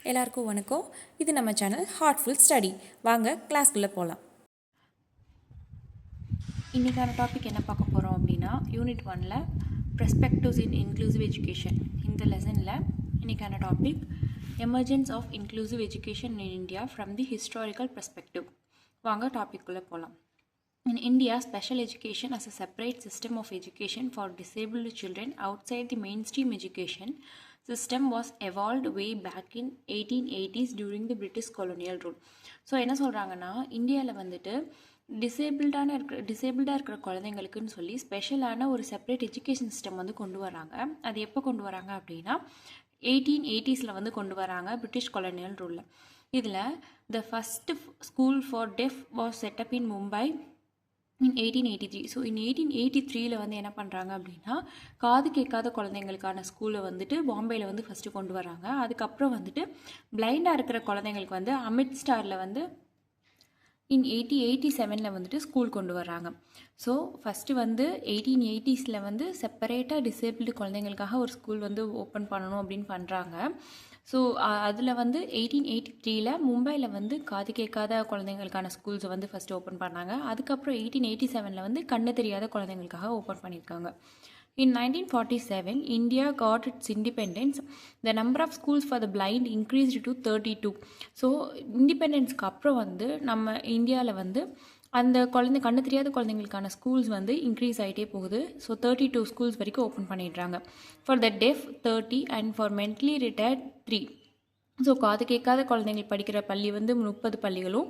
எல்லாருக்கும் வணக்கம். இது நம்ம சேனல் ஹார்ட்ஃபுல் ஸ்டடி. வாங்க கிளாஸ்க்குள்ளே போகலாம். இன்றைக்கான டாபிக் என்ன பார்க்க போகிறோம் அப்படின்னா யூனிட் 1ல் பெர்ஸ்பெக்டிவ்ஸ் இன் இன்க்ளூசிவ் எஜுகேஷன். இந்த லெசனில் இன்றைக்கான topic emergence of inclusive education in India from the historical perspective. வாங்க டாபிக்குள்ளே போகலாம். In India, special education as a separate system of education for disabled children outside the mainstream education system was evolved way back in 1880s during the British colonial rule. So என்ன சொல்கிறாங்கன்னா, இந்தியாவில் வந்துட்டு டிசேபிள்டாக இருக்கிற குழந்தைங்களுக்குன்னு சொல்லி ஸ்பெஷலான ஒரு செப்பரேட் எஜுகேஷன் சிஸ்டம் வந்து கொண்டு வராங்க. அது எப்போ கொண்டு வராங்க அப்படின்னா 1880s வந்து கொண்டு வராங்க, பிரிட்டிஷ் கொலோனியல் ரூலில். இதில் the first school for deaf was set up in Mumbai in 1883. So in 1883 வந்து என்ன பண்ணுறாங்க அப்படின்னா, காது கேட்காத குழந்தைங்களுக்கான ஸ்கூலை வந்துட்டு பாம்பேயில் வந்து ஃபஸ்ட்டு கொண்டு வராங்க. அதுக்கப்புறம் வந்துட்டு பிளைண்டாக இருக்கிற குழந்தைங்களுக்கு வந்து அமிர்த்சரில் வந்து in 1887 வந்துட்டு ஸ்கூல் கொண்டு வராங்க. ஸோ ஃபஸ்ட்டு வந்து 1880s வந்து செப்பரேட்டாக டிசேபிள்டு குழந்தைங்களுக்காக ஒரு ஸ்கூல் வந்து ஓப்பன் பண்ணணும் அப்படின்னு பண்ணுறாங்க. ஸோ அதில் வந்து 1883 மும்பையில் வந்து காது கேட்காத குழந்தைங்களுக்கான ஸ்கூல்ஸை வந்து ஃபஸ்ட்டு ஓப்பன் பண்ணாங்க. அதுக்கப்புறம் 1887 வந்து கண்ணு தெரியாத குழந்தைங்களுக்காக ஓப்பன் பண்ணியிருக்காங்க. In 1947, India got its independence. The number of schools for the blind increased to 32. So இண்டிபெண்டன்ஸ்க்கு அப்புறம் வந்து நம்ம இந்தியாவில் வந்து அந்த கண்ணு தெரியாத குழந்தைங்களுக்கான ஸ்கூல்ஸ் வந்து இன்க்ரீஸ் ஆகிட்டே போகுது. ஸோ 32 ஸ்கூல்ஸ் வரைக்கும் ஓப்பன் பண்ணிடுறாங்க. For the def 30 and for mentally retired 3. So காது கேட்காத குழந்தைங்கள் படிக்கிற பள்ளி வந்து 30 பள்ளிகளும்,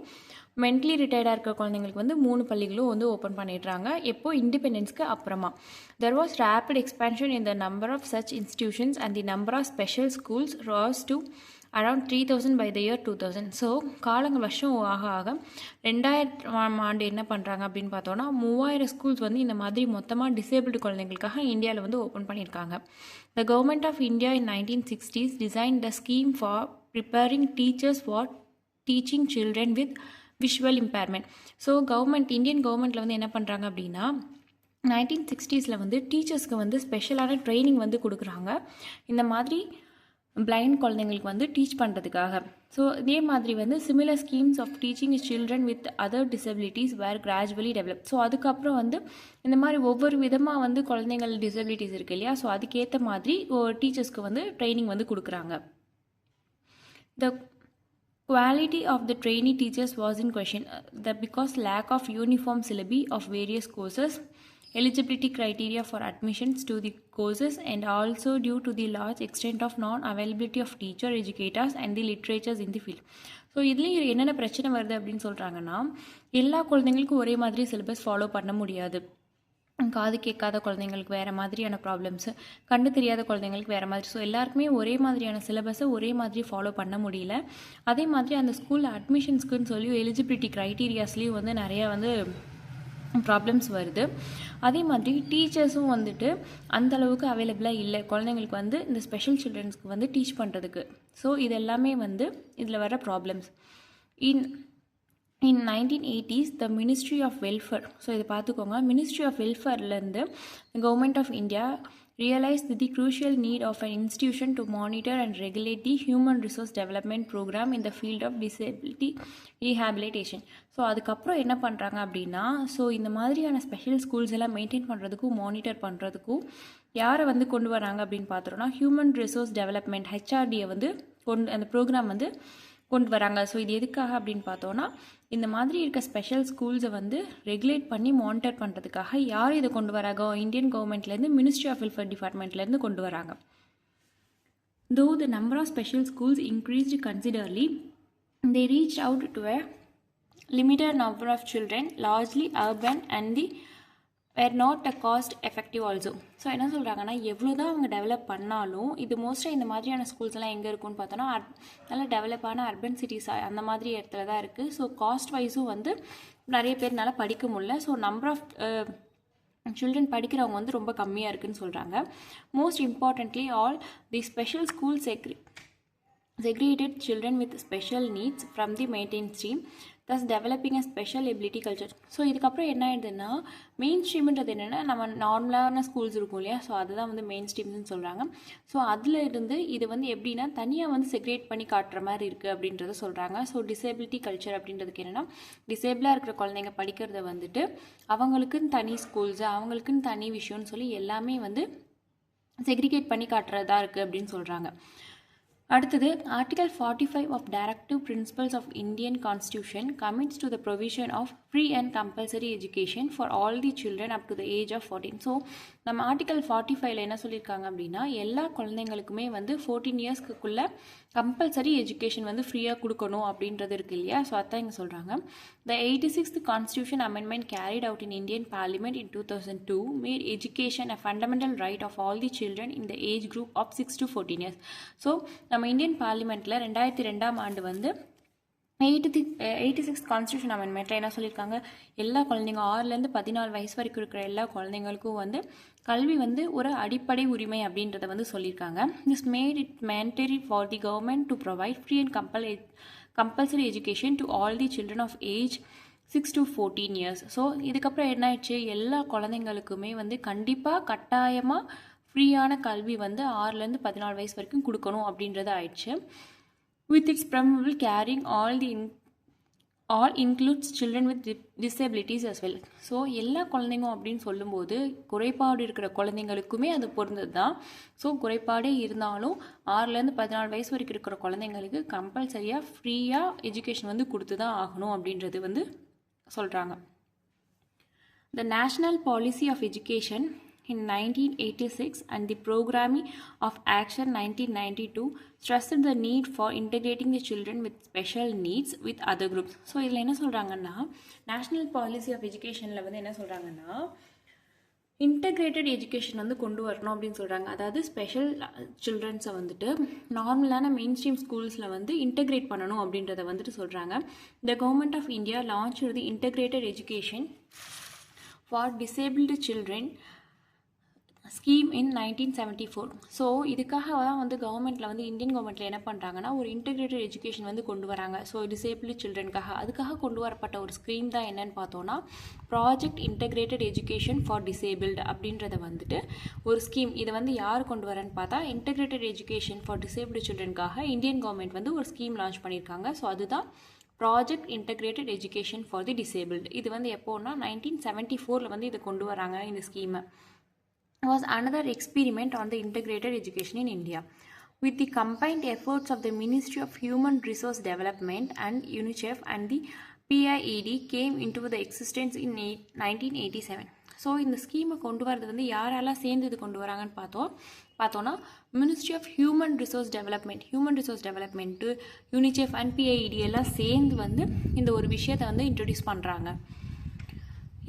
மென்டலி ரிட்டையர்டாக இருக்கிற குழந்தைங்களுக்கு வந்து 3 பள்ளிகளும் வந்து ஓப்பன் பண்ணிடுறாங்க. எப்போ இண்டிபெண்டன்ஸ்க்கு அப்புறமா. There was rapid expansion in the number of such institutions and the number of special schools rose to around 3000 by the year 2000. So காலங்கள் வருஷம் ஆக ஆக 2000 ஆண்டு என்ன பண்ணுறாங்க அப்படின்னு பார்த்தோன்னா 3000 ஸ்கூல்ஸ் வந்து இந்த மாதிரி மொத்தமாக டிசேபிள்டு குழந்தைங்களுக்காக இந்தியாவில் வந்து ஓப்பன் பண்ணியிருக்காங்க. The government of India in 1960s design the scheme for preparing teachers for teaching children with visual impairment. So Indian கவர்மெண்ட்டில் வந்து என்ன பண்ணுறாங்க அப்படின்னா 1960s வந்து டீச்சர்ஸ்க்கு வந்து ஸ்பெஷலான ட்ரைனிங் வந்து கொடுக்குறாங்க, இந்த மாதிரி பிளைண்ட் குழந்தைங்களுக்கு வந்து டீச் பண்ணுறதுக்காக. ஸோ இதே மாதிரி வந்து similar schemes of teaching children with other disabilities were gradually develop. So அதுக்கப்புறம் வந்து இந்த மாதிரி ஒவ்வொரு விதமாக வந்து குழந்தைங்கள் டிசபிலிட்டிஸ் இருக்குது இல்லையா, ஸோ அதுக்கேற்ற மாதிரி டீச்சர்ஸ்க்கு வந்து ட்ரைனிங் வந்து கொடுக்குறாங்க. த quality of the trainee teachers was in question because lack of uniform syllabi of various courses, eligibility criteria for admissions to the courses, and also due to the large extent of non-availability of teacher educators and the literatures in the field. So இதுலேயும் என்னென்ன பிரச்சனை வருது அப்படின்னு சொல்கிறாங்கன்னா, எல்லா குழந்தைங்களுக்கும் ஒரே மாதிரி சிலபஸ் ஃபாலோ பண்ண முடியாது. காது கேட்காத குழந்தைங்களுக்கு வேறு மாதிரியான ப்ராப்ளம்ஸு, கண்ணு தெரியாத குழந்தைங்களுக்கு வேறு மாதிரி. ஸோ எல்லாருக்குமே ஒரே மாதிரியான சிலபஸை ஒரே மாதிரி ஃபாலோ பண்ண முடியல. அதே மாதிரி அந்த ஸ்கூலில் அட்மிஷன்ஸ்க்குன்னு சொல்லி எலிஜிபிலிட்டி க்ரைட்டீரியாஸ்லேயும் வந்து நிறையா வந்து ப்ராப்ளம்ஸ் வருது. அதே மாதிரி டீச்சர்ஸும் வந்துட்டு அந்தளவுக்கு அவைலபிளாக இல்லை குழந்தைங்களுக்கு வந்து இந்த ஸ்பெஷல் சில்ட்ரன்ஸ்க்கு வந்து டீச் பண்ணுறதுக்கு. ஸோ இது எல்லாமே வந்து இதில் வர problems. In 1980s, the Ministry of Welfare, so இதை பார்த்துக்கோங்க, Ministry of Welfareலேருந்து Government of India realized the crucial need of an institution to monitor and regulate the human resource development program in the field of disability rehabilitation. So அதுக்கப்புறம் என்ன பண்ணுறாங்க அப்படின்னா, so இந்த மாதிரியான special schools எல்லாம் maintain பண்ணுறதுக்கும் monitor பண்ணுறதுக்கும் யாரை வந்து கொண்டு வராங்க அப்படின்னு பார்த்தோன்னா, ஹியூமன் ரிசோர்ஸ் டெவலப்மெண்ட் HRDயை வந்து அந்த ப்ரோக்ராம் வந்து கொண்டு வராங்க. ஸோ இது எதுக்காக அப்படின்னு பார்த்தோன்னா, இந்த மாதிரி இருக்க ஸ்பெஷல் ஸ்கூல்ஸை வந்து ரெகுலேட் பண்ணி மானிட்டர் பண்ணுறதுக்காக யார் இதை கொண்டு வராங்க, இந்தியன் கவர்மெண்ட்லேருந்து மினிஸ்ட்ரி ஆஃப் வெல்ஃபேர் டிபார்ட்மெண்ட்லேருந்து கொண்டு வராங்க. Though the number of special schools increased considerably, they reached out to a limited number of children, largely urban, and the were not a cost effective also. So என்ன சொல்கிறாங்கன்னா, எவ்வளோ தான் அவங்க develop பண்ணாலும் இது மோஸ்ட்டாக இந்த மாதிரியான ஸ்கூல்ஸ் எல்லாம் எங்கே இருக்குன்னு பார்த்தோன்னா நல்லா டெவலப்பான அர்பன் சிட்டிஸ் அந்த மாதிரி இடத்துல தான் இருக்குது. ஸோ காஸ்ட் வைஸும் வந்து நிறைய பேர்னால படிக்க முடியல. ஸோ நம்பர் ஆஃப் சில்ட்ரன் படிக்கிறவங்க வந்து ரொம்ப கம்மியாக இருக்குதுன்னு சொல்கிறாங்க. Most importantly all the special schools segregated children with special needs from the mainstream stream, thus developing a special ability culture. So இதுக்கப்புறம் என்ன ஆயிடுதுன்னா மெயின் ஸ்ட்ரீம்ன்றது என்னென்னா நம்ம நார்மலான ஸ்கூல்ஸ் இருக்கும் இல்லையா, ஸோ அதுதான் வந்து மெயின் ஸ்ட்ரீம்னு சொல்கிறாங்க. ஸோ அதில் இருந்து இது வந்து எப்படின்னா தனியாக வந்து செக்ரேட் பண்ணி காட்டுற மாதிரி இருக்குது அப்படின்றத சொல்கிறாங்க. ஸோ டிசேபிலிட்டி கல்ச்சர் அப்படின்றதுக்கு என்னென்னா டிசேபிளாக இருக்கிற குழந்தைங்க படிக்கிறத வந்துட்டு அவங்களுக்குன்னு தனி ஸ்கூல்ஸு அவங்களுக்குன்னு தனி விஷயம்னு சொல்லி எல்லாமே வந்து செக்ரிகேட் பண்ணி காட்டுறதா இருக்குது அப்படின்னு சொல்கிறாங்க. அடுத்தது article 45 of directive principles of Indian constitution commits to the provision of free and compulsory education for all the children up to the age of 14. So நம்ம ஆர்டிகல் 45ல் என்ன சொல்லியிருக்காங்க அப்படின்னா எல்லா குழந்தைங்களுக்குமே வந்து 14 இயர்ஸ்க்குள்ளே கம்பல்சரி எஜுகேஷன் வந்து ஃப்ரீயாக கொடுக்கணும் அப்படின்றது இருக்குது இல்லையா. ஸோ அதான் இங்கே சொல்கிறாங்க. த 86th Constitution Amendment carried out in Indian Parliament in 2002 made education a fundamental right of all the children in the age group of 6 to 14 years. So நம்ம இந்தியன் பார்லிமெண்ட்டில் 2002ஆம் ஆண்டு வந்து 86th கான்ஸ்டியூஷன் அமெண்ட்மெண்ட்டில் என்ன சொல்லியிருக்காங்க, எல்லா குழந்தைங்க 6லேருந்து 14 வயசு வரைக்கும் இருக்கிற எல்லா குழந்தைங்களுக்கும் வந்து கல்வி வந்து ஒரு அடிப்படை உரிமை அப்படின்றத வந்து சொல்லியிருக்காங்க. This made it mandatory for the government to provide free and compulsory education to all the children of age 6 to 14 years. So இதுக்கப்புறம் என்ன ஆயிடுச்சு, எல்லா குழந்தைங்களுக்குமே வந்து கண்டிப்பாக கட்டாயமாக ஃப்ரீயான கல்வி வந்து 6லேருந்து 14 வயசு வரைக்கும் கொடுக்கணும் அப்படின்றது ஆயிடுச்சு. With its preamble caring all includes children with disabilities as well. So எல்லா குழந்தைங்க அப்படின்னு சொல்லும்போது குறைபாடு இருக்கிற குழந்தைங்களுக்குமே அது பொருந்தது தான். ஸோ குறைபாடே இருந்தாலும் 6லேருந்து 14 வயசு வரைக்கும் இருக்கிற குழந்தைங்களுக்கு கம்பல்சரியாக ஃப்ரீயாக எஜுகேஷன் வந்து கொடுத்து தான் ஆகணும் அப்படின்றது வந்து சொல்கிறாங்க. The national policy of education in 1986 and the Programming of Action 1992 stressed the need for integrating the children with special needs with other groups. So இதில் என்ன சொல்கிறாங்கன்னா நேஷ்னல் பாலிசி ஆஃப் எஜுகேஷனில் வந்து என்ன சொல்கிறாங்கன்னா இன்டகிரேட்டட் எஜுகேஷன் வந்து கொண்டு வரணும் அப்படின்னு சொல்கிறாங்க. அதாவது ஸ்பெஷல் சில்ட்ரன்ஸை வந்துட்டு நார்மலான மெயின் ஸ்ட்ரீம் ஸ்கூல்ஸில் வந்து இன்டகிரேட் பண்ணணும் அப்படின்றத வந்துட்டு சொல்கிறாங்க. The government of India launch the integrated education for disabled children scheme in 1974. So இதுக்காக தான் வந்து கவர்மெண்ட்டில் வந்து இந்தியன் கவர்மெண்ட்டில் என்ன பண்ணுறாங்கன்னா ஒரு இன்டகிரேட்டட் எஜுகேஷன் வந்து கொண்டு வராங்க. ஸோ டிசேபிள்டு சில்ட்ரனுக்காக அதுக்காக கொண்டு வரப்பட்ட ஒரு ஸ்கீம் தான் என்னன்னு பார்த்தோன்னா project integrated education for disabled அப்படின்றத வந்துட்டு ஒரு ஸ்கீம். இதை வந்து யார் கொண்டு வரேன்னு பார்த்தா இன்டகிரேட்டட் எஜுகேஷன் ஃபார் டிசேபிள்டு சில்ட்ரனுக்காக இந்தியன் கவர்மெண்ட் வந்து ஒரு ஸ்கீம் லான்ச் பண்ணியிருக்காங்க. ஸோ அதுதான் project integrated education for the disabled. இது வந்து எப்போன்னா 1974 வந்து இதை கொண்டு வராங்க. இந்த ஸ்கீமை was another experiment on the integrated education in India. With the combined efforts of the Ministry of Human Resource Development and UNICEF and the PIED came into the existence in 1987. So இந்த ஸ்கீமை கொண்டு வரது வந்து யாரெல்லாம் சேர்ந்து இது கொண்டு வராங்கன்னு பார்த்தோன்னா ministry of human resource development UNICEF and PIED எல்லாம் சேர்ந்து வந்து இந்த ஒரு விஷயத்தை வந்து இன்ட்ரடியூஸ் பண்ணுறாங்க.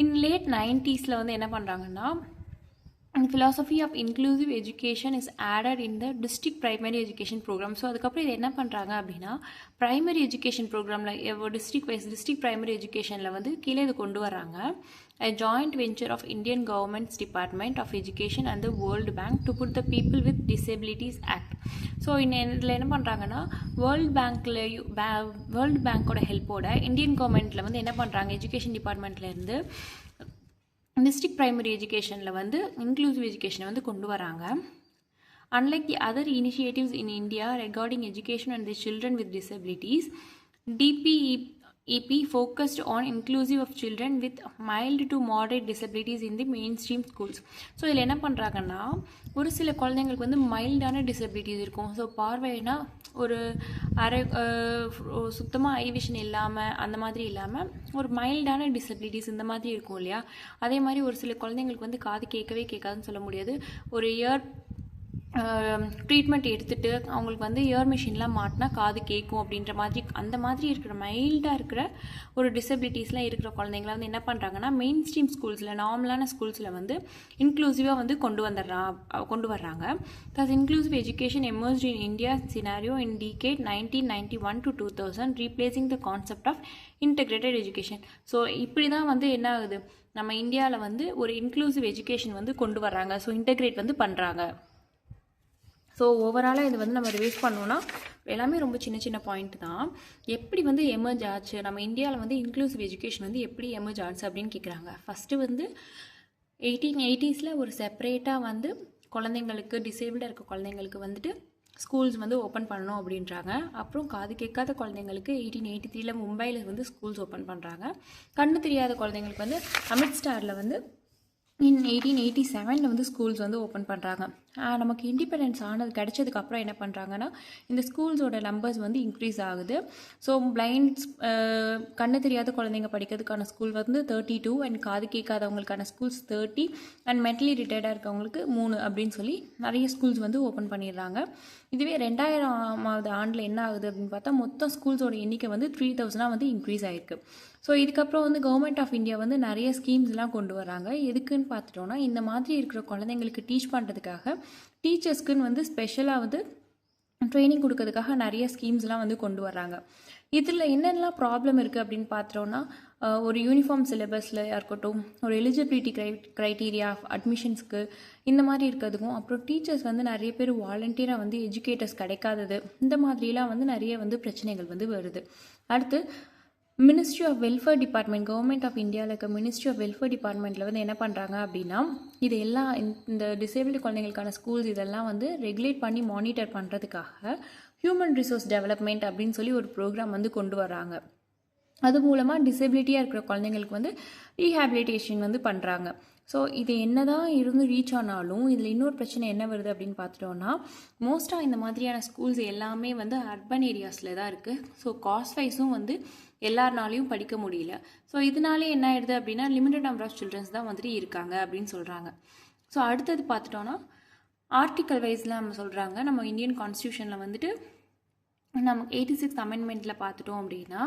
இன் லேட் 90s வந்து என்ன பண்ணுறாங்கன்னா philosophy of inclusive education is added in the district primary education program. So அதுக்கப்புறம் இது என்ன பண்ணுறாங்க அப்படின்னா ப்ரைமரி எஜுகேஷன் ப்ரோக்ராமில் டிஸ்ட்ரிக்ட் ப்ரைமரி எஜுகேஷனில் வந்து கீழே இது கொண்டு வராங்க. a joint venture of Indian government's Department of Education and the World Bank to put the People with Disabilities Act. So இதில் என்ன பண்ணுறாங்கன்னா வேர்ல்டு பேங்கோட ஹெல்ப்போட இந்தியன் கவர்மெண்ட்டில் வந்து என்ன பண்ணுறாங்க எஜுகேஷன் டிபார்ட்மெண்ட்லேருந்து டிஸ்ட்ரிக்ட் ப்ரைமரி எஜுகேஷனில் வந்து இன்க்ளூசிவ் எஜுகேஷனை வந்து கொண்டு வராங்க. Unlike the other initiatives in India recording education and the children with disabilities, DPEP focused on inclusive of children with mild to moderate disabilities in the mainstream schools. So இதில் என்ன பண்ணுறாங்கன்னா ஒரு சில குழந்தைங்களுக்கு வந்து மைல்டான டிசபிலிட்டிஸ் இருக்கும். ஸோ பார்வைனா ஒரு சுத்தமாக ஐ விஷன் இல்லாமல் அந்த மாதிரி இல்லாமல் ஒரு மைல்டான டிசபிலிட்டிஸ் இந்த மாதிரி இருக்கும் இல்லையா. அதே மாதிரி ஒரு சில குழந்தைங்களுக்கு வந்து காது கேட்காதுன்னு சொல்ல முடியாது. ஒரு இயர் ட்ரீட்மெண்ட் எடுத்துகிட்டு அவங்களுக்கு வந்து இயர் மிஷின்லாம் மாட்டினா காது கேட்கும் அப்படின்ற மாதிரி அந்த மாதிரி இருக்கிற மைல்டாக இருக்கிற ஒரு டிசபிலிட்டிஸ்லாம் இருக்கிற குழந்தைங்கள வந்து என்ன பண்ணுறாங்கன்னா மெயின் ஸ்ட்ரீம் ஸ்கூல்ஸில் நார்மலான ஸ்கூல்ஸில் வந்து இன்க்ளூசிவாக வந்து கொண்டு வர்றாங்க. Thus inclusive education emerged in India scenario in decade 1991 to 2000 replacing the concept of integrated education. So இப்படி தான் வந்து என்ன ஆகுது, நம்ம இந்தியாவில் வந்து ஒரு இன்க்ளூசிவ் எஜுகேஷன் வந்து கொண்டு வர்றாங்க. ஸோ இன்டகிரேட் வந்து பண்ணுறாங்க. ஸோ ஓவராலாக இது வந்து நம்ம ரிவைஸ் பண்ணோன்னா எல்லாமே ரொம்ப சின்ன சின்ன பாயிண்ட் தான். எப்படி வந்து எமர்ஜ் ஆச்சு, நம்ம இந்தியாவில் வந்து இன்க்ளூசிவ் எஜுகேஷன் வந்து எப்படி எமர்ஜ் ஆச்சு அப்படின்னு கேட்குறாங்க. ஃபஸ்ட்டு வந்து 1880s ஒரு செப்பரேட்டாக வந்து குழந்தைங்களுக்கு, டிசேபிளாக இருக்க குழந்தைங்களுக்கு வந்துட்டு ஸ்கூல்ஸ் வந்து ஓப்பன் பண்ணணும் அப்படின்றாங்க. அப்புறம் காது கேட்காத குழந்தைங்களுக்கு 1883 மும்பையில் வந்து ஸ்கூல்ஸ் ஓப்பன் பண்ணுறாங்க. கண்ணு தெரியாத குழந்தைங்களுக்கு வந்து அமிர்த்சரில் வந்து இன் 1887 வந்து ஸ்கூல்ஸ் வந்து ஓப்பன் பண்ணுறாங்க. நமக்கு இண்டிபெண்டன்ஸ் ஆனது கிடைச்சதுக்கப்புறம் என்ன பண்ணுறாங்கன்னா, இந்த ஸ்கூல்ஸோட நம்பர்ஸ் வந்து இன்க்ரீஸ் ஆகுது. ஸோ பிளைண்ட்ஸ், கண்ணு தெரியாத குழந்தைங்க படிக்கிறதுக்கான ஸ்கூல் வந்து 32 அண்ட் காது கேட்காதவங்களுக்கான ஸ்கூல்ஸ் 30 அண்ட் மென்டலி ரிட்டையர்டாக இருக்கவங்களுக்கு 3 அப்படின்னு சொல்லி நிறைய ஸ்கூல்ஸ் வந்து ஓப்பன் பண்ணிடுறாங்க. இதுவே 2000ஆவது ஆண்டில் என்ன ஆகுது அப்படின்னு பார்த்தா மொத்தம் ஸ்கூல்ஸோட எண்ணிக்கை வந்து 3000 வந்து இன்க்ரீஸ் ஆகிருக்கு. ஸோ இதுக்கப்புறம் வந்து கவர்மெண்ட் ஆஃப் இந்தியா வந்து நிறைய ஸ்கீம்ஸ்லாம் கொண்டு வராங்க. எதுக்குன்னு பார்த்துட்டோன்னா, இந்த மாதிரி இருக்கிற குழந்தைங்களுக்கு டீச் பண்ணுறதுக்காக டீச்சர்ஸ்க்குன்னு வந்து ஸ்பெஷலாக வந்து ட்ரைனிங் கொடுக்கறதுக்காக நிறைய ஸ்கீம்ஸ்லாம் வந்து கொண்டு வராங்க. இதில் என்னென்னலாம் ப்ராப்ளம் இருக்குது அப்படின்னு பார்த்தோன்னா, ஒரு யூனிஃபார்ம் சிலபஸில் இருக்கட்டும், ஒரு எலிஜிபிலிட்டி க்ரைட்டீரியா அட்மிஷன்ஸ்க்கு இந்த மாதிரி இருக்கிறதுக்கும், அப்புறம் டீச்சர்ஸ் வந்து நிறைய பேர் வாலண்டியராக வந்து எஜுகேட்டர்ஸ் கிடைக்காதது, இந்த மாதிரிலாம் வந்து நிறைய வந்து பிரச்சனைகள் வந்து வருது. அடுத்து ministry of welfare department, government of இந்தியாவில் இருக்க மினிஸ்ட்ரி ஆஃப் வெல்ஃபேர் டிபார்ட்மெண்ட்டில் வந்து என்ன பண்ணுறாங்க அப்படின்னா, இது எல்லாம் இந்த டிசேபிள்டு குழந்தைங்களுக்கான ஸ்கூல்ஸ் இதெல்லாம் வந்து ரெகுலேட் பண்ணி மானிட்டர் பண்ணுறதுக்காக ஹியூமன் ரிசோர்ஸ் டெவலப்மெண்ட் அப்படின்னு சொல்லி ஒரு ப்ரோக்ராம் வந்து கொண்டு வராங்க. அது மூலமாக டிசேபிலிட்டியாக இருக்கிற குழந்தைங்களுக்கு வந்து ரீஹேபிலிட்டேஷன் வந்து பண்ணுறாங்க. ஸோ இது என்ன தான் இருந்து ரீச் ஆனாலும் இதில் இன்னொரு பிரச்சனை என்ன வருது அப்படின்னு பார்த்துட்டோன்னா, மோஸ்ட்டாக இந்த மாதிரியான ஸ்கூல்ஸ் எல்லாமே வந்து அர்பன் ஏரியாஸில் தான் இருக்குது. ஸோ காஸ்ட் வைஸும் வந்து எல்லாருனாலையும் படிக்க முடியல. ஸோ இதனாலே என்ன ஆயிடுது அப்படின்னா, லிமிட்டட் நம்பர் ஆஃப் சில்ட்ரன்ஸ் தான் வந்துட்டு இருக்காங்க அப்படின்னு சொல்கிறாங்க. ஸோ அடுத்தது பார்த்துட்டோன்னா, ஆர்டிக்கல் வைஸில் நம்ம சொல்கிறாங்க, நம்ம இந்தியன் கான்ஸ்டியூஷனில் வந்துட்டு நம்ம 86th அமெண்ட்மெண்ட்டில் பார்த்துட்டோம் அப்படின்னா,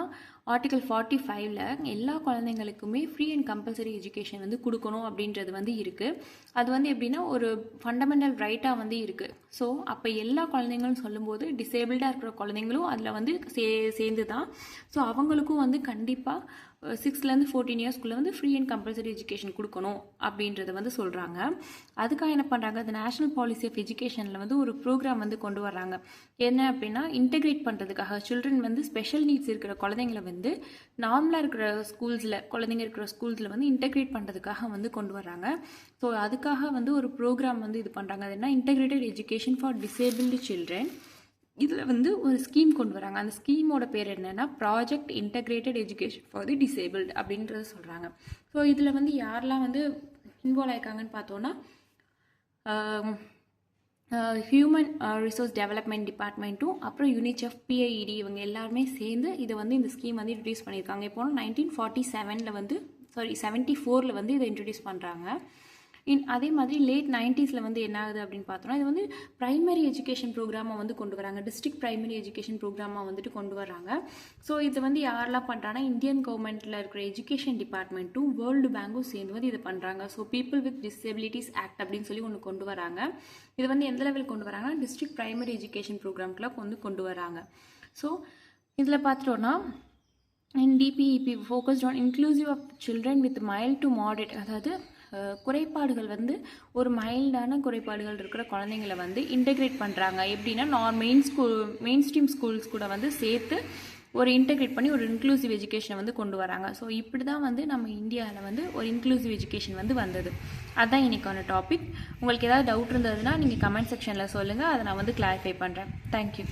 ஆர்டிக்கல் 45ல் எல்லா குழந்தைங்களுக்குமே ஃப்ரீ அண்ட் கம்பல்சரி எஜுகேஷன் வந்து கொடுக்கணும் அப்படின்றது வந்து இருக்குது. அது வந்து எப்படின்னா ஒரு ஃபண்டமெண்டல் ரைட்டாக வந்து இருக்குது. ஸோ அப்போ எல்லா குழந்தைங்களும் சொல்லும்போது டிசேபிள்டாக இருக்கிற குழந்தைங்களும் அதில் வந்து சேர்ந்து தான். ஸோ அவங்களுக்கும் வந்து கண்டிப்பாக 6 to 14 இயர்ஸ்க்குள்ளே வந்து ஃப்ரீ அண்ட் கம்பல்சரி எஜுகேஷன் கொடுக்கணும் அப்படின்றத வந்து சொல்கிறாங்க. அதுக்காக என்ன பண்ணுறாங்க, அந்த நேஷனல் பாலிசி ஆஃப் எஜுகேஷனில் வந்து ஒரு ப்ரோக்ராம் வந்து கொண்டு வர்றாங்க. என்ன அப்படின்னா, இன்டெகிரேட் பண்ணுறதுக்காக சில்ட்ரன் வந்து ஸ்பெஷல் நீட்ஸ் இருக்கிற குழந்தைங்களை வந்து நார்மலாக இருக்கிற ஸ்கூல்ஸில், குழந்தைங்க இருக்கிற ஸ்கூல்ஸில் வந்து இன்டெகிரேட் பண்ணுறதுக்காக வந்து கொண்டு வர்றாங்க. ஸோ அதுக்காக வந்து ஒரு ப்ரோக்ராம் வந்து இது பண்ணுறாங்க. அது என்ன, integrated education for disabled children. இதில் வந்து ஒரு ஸ்கீம் கொண்டு வராங்க. அந்த ஸ்கீமோட பேர் என்னென்னா, project integrated education for the disabled அப்படின்றத சொல்கிறாங்க. ஸோ இதில் வந்து யாரெல்லாம் வந்து இன்வால்வ் ஆயிருக்காங்கன்னு பார்த்தோன்னா, ஹியூமன் ரிசோர்ஸ் டெவலப்மெண்ட் டிபார்ட்மெண்ட்டும் அப்புறம் யூனிசெஃப், PIED இவங்க எல்லாருமே சேர்ந்து இதை வந்து இந்த ஸ்கீம் வந்து இன்ட்ரடியூஸ் பண்ணியிருக்காங்க. இப்போ 1947 வந்து 74 வந்து இதை இன்ட்ரடியூஸ் பண்ணுறாங்க. அதே மாதிரி லேட் 90s வந்து என்ன ஆகுது அப்படின்னு பார்த்தோன்னா, இது வந்து ப்ரைமரி எஜுகேஷன் ப்ரோக்ராமாக வந்து கொண்டு வராங்க. டிஸ்ட்ரிக்ட் ப்ரைமரி எஜுகேஷன் ப்ரோக்ராமாக வந்துட்டு கொண்டு வராங்க. ஸோ இது வந்து யாரெல்லாம் பண்ணுறாங்கன்னா, இந்தியன் கவர்மெண்ட்டில் இருக்கிற எஜுகேஷன் டிபார்ட்மெண்ட்டும் வேர்ல்டு பேங்க்கும் சேர்ந்து வந்து இது பண்ணுறாங்க. So people with disabilities act அப்படின்னு சொல்லி ஒன்று கொண்டு வராங்க. இது வந்து எந்த லெவல் கொண்டு வராங்கன்னா, டிஸ்ட்ரிக்ட் ப்ரைமரி எஜுகேஷன் ப்ரோக்ராம்க்குலாம் வந்து கொண்டு வராங்க. ஸோ இதில் பார்த்துட்டோன்னா, in DPEP focused on inclusive of children with mild to moderate, அதாவது குறைபாடுகள் வந்து ஒரு மைல்டான குறைபாடுகள் இருக்கிற குழந்தைங்களை வந்து இன்டெகிரேட் பண்ணுறாங்க. எப்படின்னா, மெயின் ஸ்ட்ரீம் ஸ்கூல்ஸ் கூட வந்து சேர்த்து ஒரு இன்டெகிரேட் பண்ணி ஒரு இன்க்ளூசிவ் எஜுகேஷனை வந்து கொண்டு வராங்க. ஸோ இப்படி தான் வந்து நம்ம இந்தியாவில் வந்து ஒரு இன்க்ளூசிவ் எஜுகேஷன் வந்து வந்தது. அதுதான் இன்றைக்கான டாபிக். உங்களுக்கு ஏதாவது டவுட் இருந்ததுன்னா நீங்கள் கமெண்ட் செக்ஷனில் சொல்லுங்கள், அதை நான் வந்து கிளாரிஃபை பண்ணுறேன். தேங்க்யூ.